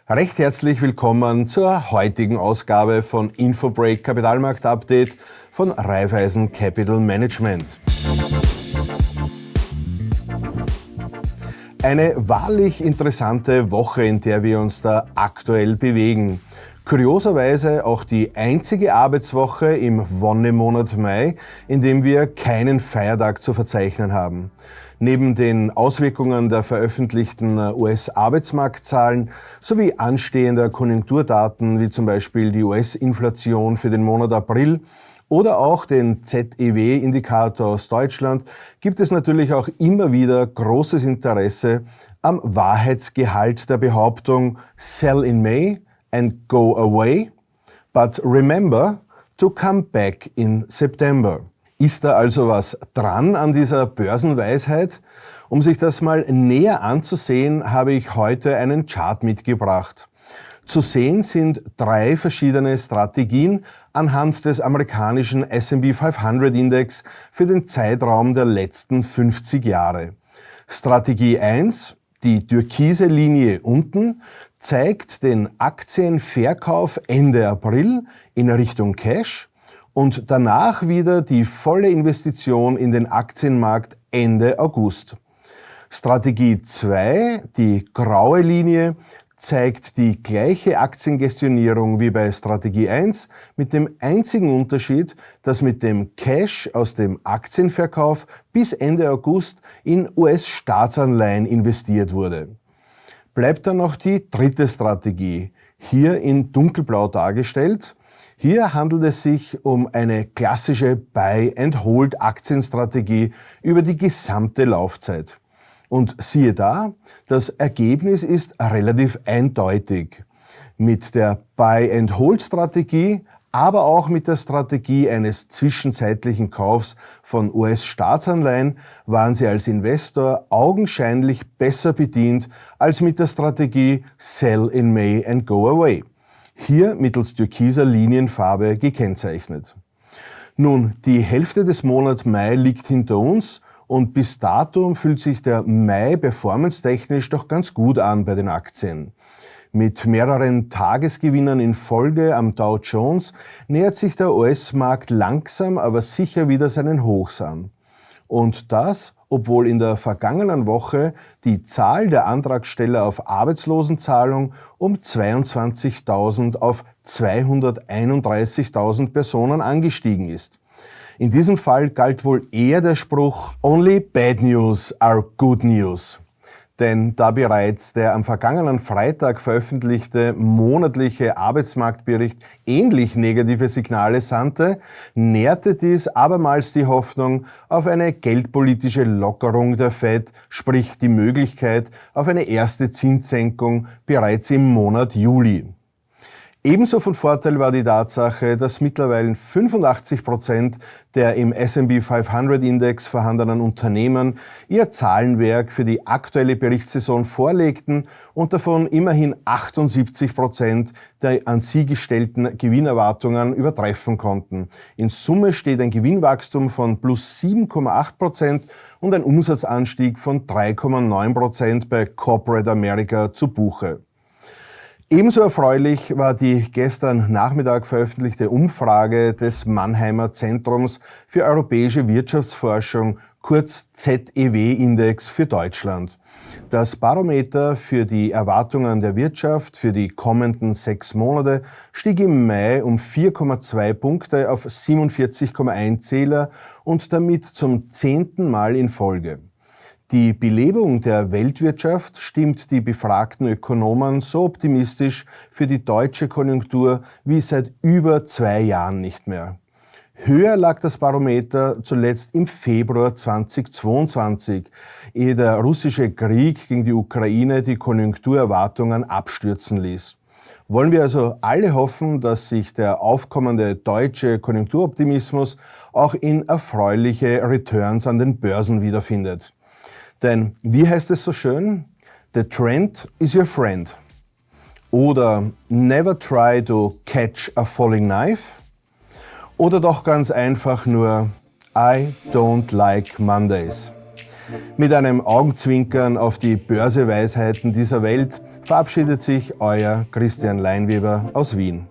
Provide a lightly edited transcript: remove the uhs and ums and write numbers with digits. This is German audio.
Recht herzlich willkommen zur heutigen Ausgabe von Infobreak Kapitalmarkt Update von Raiffeisen Capital Management. Eine wahrlich interessante Woche, in der wir uns da aktuell bewegen. Kurioserweise auch die einzige Arbeitswoche im Wonnemonat Mai, in dem wir keinen Feiertag zu verzeichnen haben. Neben den Auswirkungen der veröffentlichten US-Arbeitsmarktzahlen sowie anstehender Konjunkturdaten wie zum Beispiel die US-Inflation für den Monat April oder auch den ZEW-Indikator aus Deutschland gibt es natürlich auch immer wieder großes Interesse am Wahrheitsgehalt der Behauptung Sell in May and go away, but remember to come back in September. Ist da also was dran an dieser Börsenweisheit? Um sich das mal näher anzusehen, habe ich heute einen Chart mitgebracht. Zu sehen sind 3 verschiedene Strategien anhand des amerikanischen S&P 500 Index für den Zeitraum der letzten 50 Jahre. Strategie 1, die türkise Linie unten, zeigt den Aktienverkauf Ende April in Richtung Cash und danach wieder die volle Investition in den Aktienmarkt Ende August. Strategie 2, die graue Linie, zeigt die gleiche Aktiengestionierung wie bei Strategie 1 mit dem einzigen Unterschied, dass mit dem Cash aus dem Aktienverkauf bis Ende August in US-Staatsanleihen investiert wurde. Bleibt dann noch die dritte Strategie, hier in dunkelblau dargestellt. Hier handelt es sich um eine klassische Buy-and-Hold-Aktienstrategie über die gesamte Laufzeit. Und siehe da, das Ergebnis ist relativ eindeutig. Mit der Buy-and-Hold-Strategie, aber auch mit der Strategie eines zwischenzeitlichen Kaufs von US-Staatsanleihen waren Sie als Investor augenscheinlich besser bedient als mit der Strategie Sell in May and go away. Hier mittels türkiser Linienfarbe gekennzeichnet. Nun, die Hälfte des Monats Mai liegt hinter uns und bis dato fühlt sich der Mai performance-technisch doch ganz gut an bei den Aktien. Mit mehreren Tagesgewinnern in Folge am Dow Jones nähert sich der US-Markt langsam, aber sicher wieder seinen Hochs an. Und das, obwohl in der vergangenen Woche die Zahl der Antragsteller auf Arbeitslosenzahlung um 22.000 auf 231.000 Personen angestiegen ist. In diesem Fall galt wohl eher der Spruch Only bad news are good news. Denn da bereits der am vergangenen Freitag veröffentlichte monatliche Arbeitsmarktbericht ähnlich negative Signale sandte, nährte dies abermals die Hoffnung auf eine geldpolitische Lockerung der Fed, sprich die Möglichkeit auf eine erste Zinssenkung bereits im Monat Juli. Ebenso von Vorteil war die Tatsache, dass mittlerweile 85% der im S&P 500 Index vorhandenen Unternehmen ihr Zahlenwerk für die aktuelle Berichtssaison vorlegten und davon immerhin 78% der an sie gestellten Gewinnerwartungen übertreffen konnten. In Summe steht ein Gewinnwachstum von plus 7,8% und ein Umsatzanstieg von 3,9% bei Corporate America zu Buche. Ebenso erfreulich war die gestern Nachmittag veröffentlichte Umfrage des Mannheimer Zentrums für europäische Wirtschaftsforschung, kurz ZEW-Index für Deutschland. Das Barometer für die Erwartungen der Wirtschaft für die kommenden 6 Monate stieg im Mai um 4,2 Punkte auf 47,1 Zähler und damit zum 10. Mal in Folge. Die Belebung der Weltwirtschaft stimmt die befragten Ökonomen so optimistisch für die deutsche Konjunktur wie seit über 2 Jahren nicht mehr. Höher lag das Barometer zuletzt im Februar 2022, ehe der russische Krieg gegen die Ukraine die Konjunkturerwartungen abstürzen ließ. Wollen wir also alle hoffen, dass sich der aufkommende deutsche Konjunkturoptimismus auch in erfreuliche Returns an den Börsen wiederfindet. Denn, wie heißt es so schön? The trend is your friend. Oder never try to catch a falling knife. Oder doch ganz einfach nur I don't like Mondays. Mit einem Augenzwinkern auf die Börseweisheiten dieser Welt verabschiedet sich euer Christian Leinweber aus Wien.